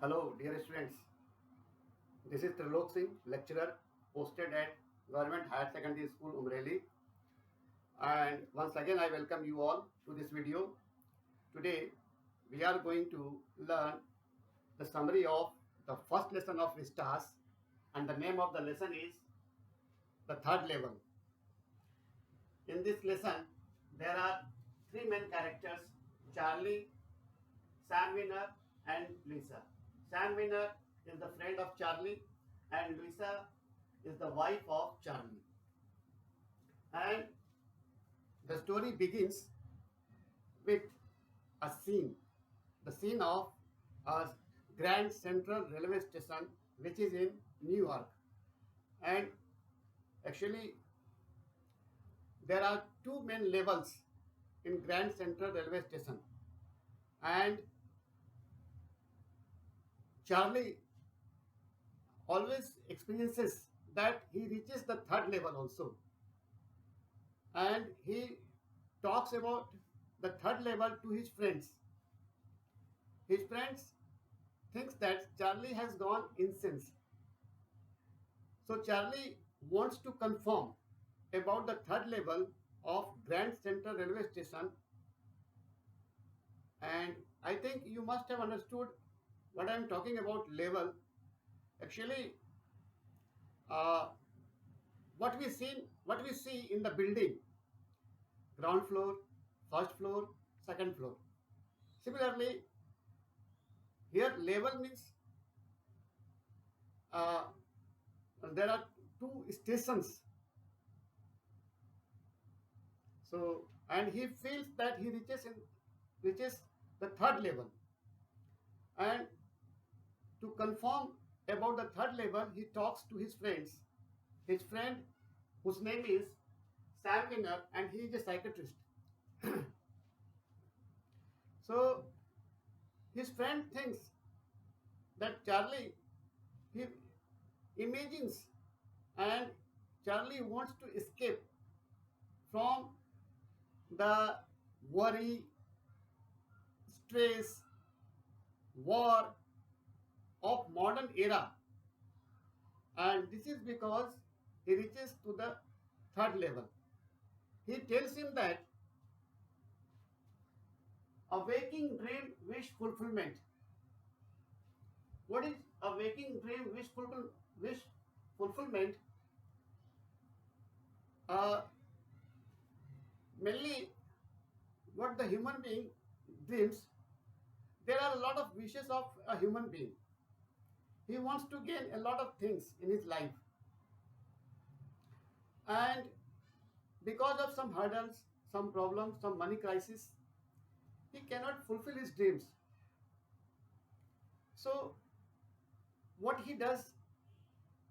Hello, dear students. This is Trilok Singh, lecturer posted at Government Higher Secondary School, Umreli. And once again, I welcome you all to this video. Today, we are going to learn the summary of the first lesson of Vistas, and the name of the lesson is the third level. In this lesson, there are three main characters: Charlie, Sam Winner, and Lisa. Sam Winner is the friend of Charlie, and Lisa is the wife of Charlie. And the story begins with a scene, the scene of a Grand Central Railway Station, which is in New York. And actually, there are two main levels in Grand Central Railway Station. And Charlie always experiences that he reaches the third level also, and he talks about the third level to his friends. His friends thinks that Charlie has gone insane, so Charlie wants to confirm about the third level of Grand Central Railway Station. And I think you must have understood what I am talking about level. Actually, uh, what we see in the building: ground floor, first floor, second floor. Similarly, here level means uh, there are two stations. So, and he feels that he reaches the third level. And to confirm about the third level, he talks to his friends. His friend, whose name is Sam Winner, and he is a psychiatrist. So his friend thinks that Charlie, he imagines, and Charlie wants to escape from the worry, stress, war of modern era. And this is because he reaches to the third level. He tells him that a waking dream wish fulfillment. What is a waking dream wish fulfillment? Uh, Mainly, what the human being dreams, there are a lot of wishes of a human being. He wants to gain a lot of things in his life, and because of some hurdles, some problems, some money crisis, he cannot fulfill his dreams. So what he does,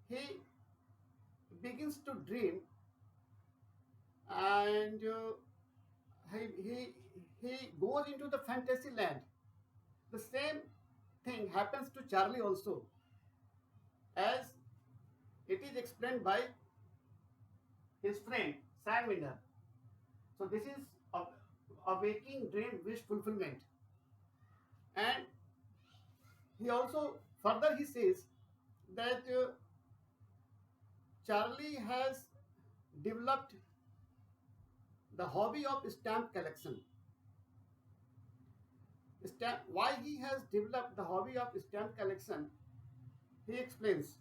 he begins to dream, and he goes into the fantasy land. The same thing happens to Charlie also, as it is explained by his friend Sam Winner. So this is a waking dream wish fulfillment. And he also further he says that Charlie has developed the hobby of stamp collection. Why he has developed the hobby of stamp collection, he explains.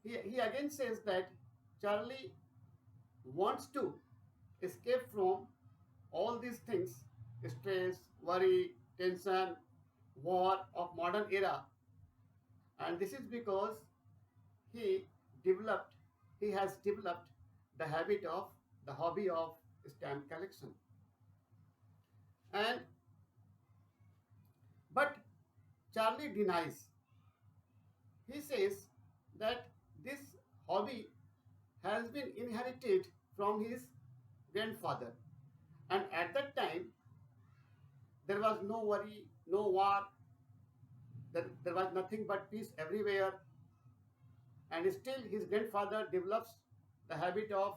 He again says that Charlie wants to escape from all these things: stress, worry, tension, war of modern era. And this is because he developed, he has developed the habit of the hobby of stamp collection. And but Charlie denies. He says that this hobby has been inherited from his grandfather, and at that time there was no worry, no war, there was nothing but peace everywhere. And still his grandfather develops the habit of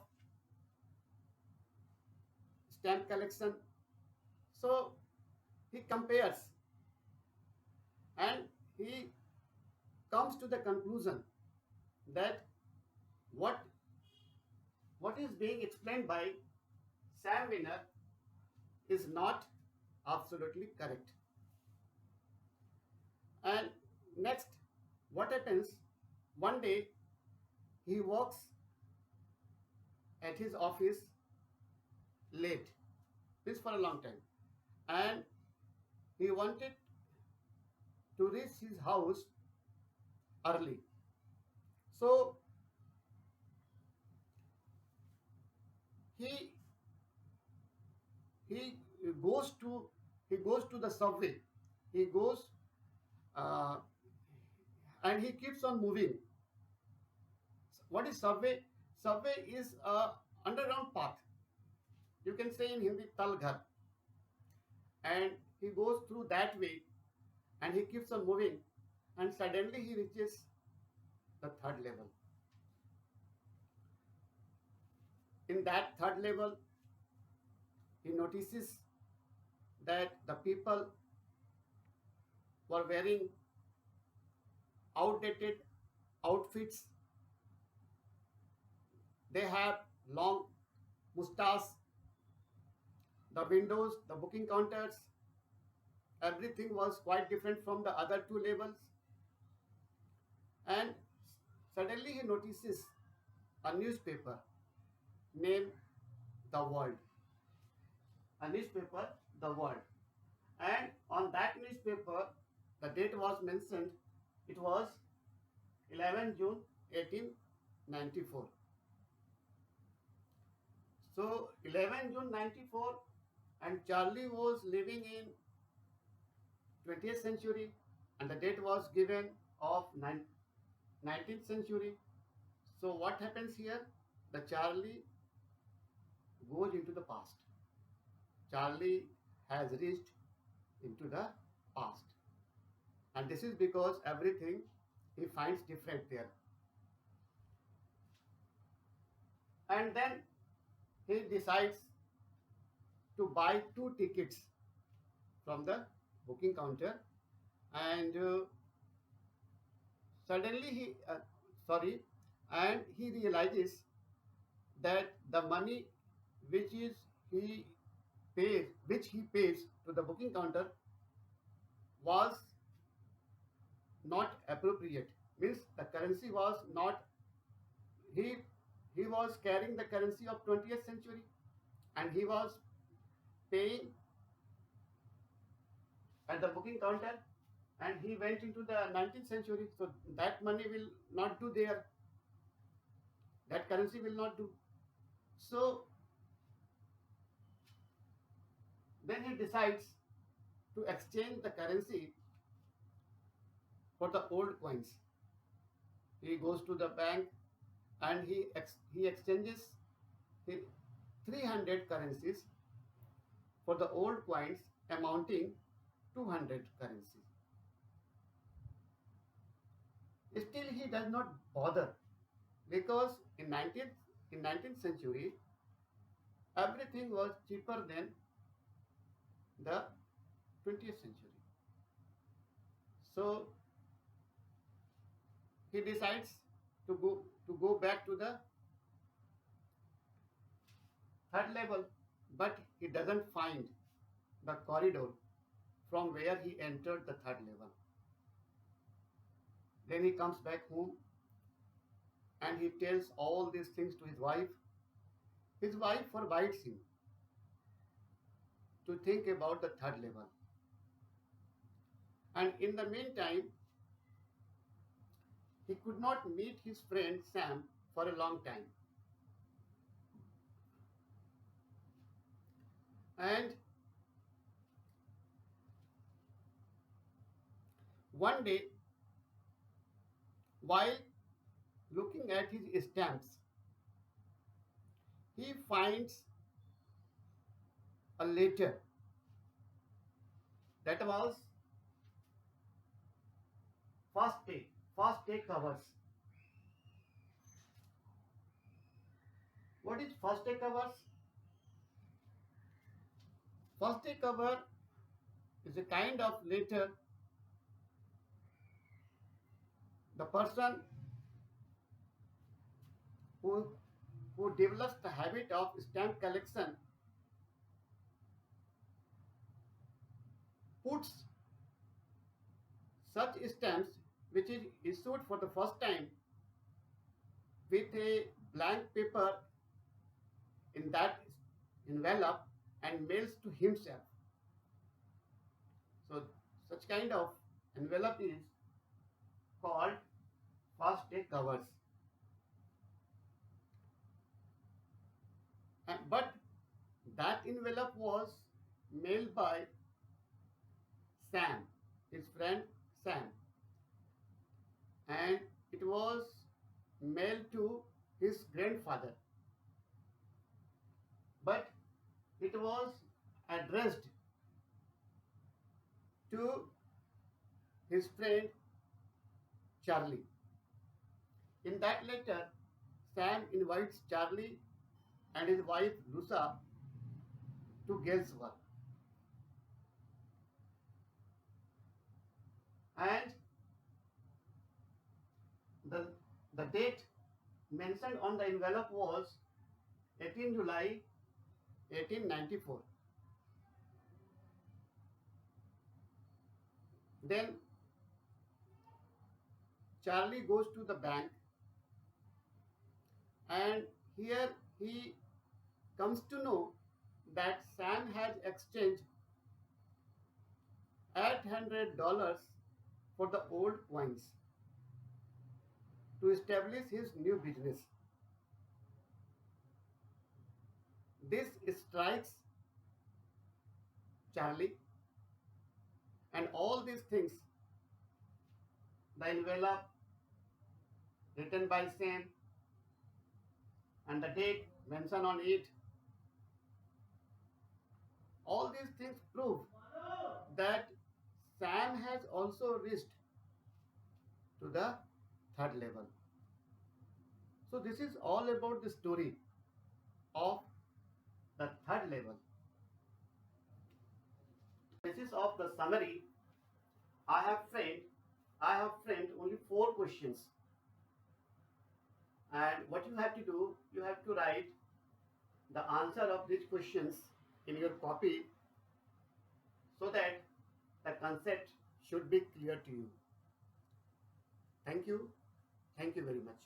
stamp collection. So he compares, and he comes to the conclusion that what what is being explained by Sam Winner is not absolutely correct. And next, what happens? One day he works at his office late, this for a long time, and he wanted to reach his house early. So he he goes to he goes to the subway. He goes uh, and he keeps on moving. What is subway? Subway is a underground path. You can say in Hindi Talghar. And he goes through that way and he keeps on moving and suddenly he reaches the third level. In that third level, he notices that the people were wearing outdated outfits. They have long mustache. The windows, the booking counters, everything was quite different from the other two levels. And suddenly he notices a newspaper named The World. A newspaper, The World. And on that newspaper, the date was mentioned. It was 11 June 1894. So 11 June 94, and Charlie was living in 20th century, and the date was given of 19th century. So what happens here? The Charlie goes into the past. Charlie has reached into the past. And this is because everything he finds different there. And then he decides to buy 2 tickets from the booking counter, and suddenly and he realizes that the money which is he which he pays to the booking counter was not appropriate. Means the currency was not, he he was carrying the currency of 20th century and he was paying at the booking counter, and he went into the 19th century, so that money will not do there, that currency will not do. So then he decides to exchange the currency for the old coins. He goes to the bank and he exchanges his 300 currencies for the old coins amounting 200 currencies. Still he does not bother, because in 19th century everything was cheaper than the 20th century. So he decides to go back to the third level, but he doesn't find the corridor from where he entered the third level. Then he comes back home and he tells all these things to his wife. His wife forbids him to think about the third level. And in the meantime, he could not meet his friend Sam for a long time. And one day, while looking at his stamps, he finds a letter that was first day covers. What is first day covers? First day cover is a kind of letter The person who, who develops the habit of stamp collection puts such stamps which is issued for the first time with a blank paper in that envelope and mails to himself. So such kind of envelope is called first day covers. But that envelope was mailed by Sam, his friend Sam, and it was mailed to his grandfather, but it was addressed to his friend Charlie. In that letter, Sam invites Charlie and his wife Lusa to Gail's work. And the date mentioned on the envelope was 18 July 1894. Then Charlie goes to the bank, and here he comes to know that Sam has exchanged $800 for the old coins to establish his new business. This strikes Charlie, and all these things, the envelope written by Sam and the date mentioned on it, all these things prove that Sam has also reached to the third level. So this is all about the story of the third level. This is of the summary. I have framed only 4 questions, and what you have to do, you have to write the answer of these questions in your copy so that the concept should be clear to you. Thank you very much.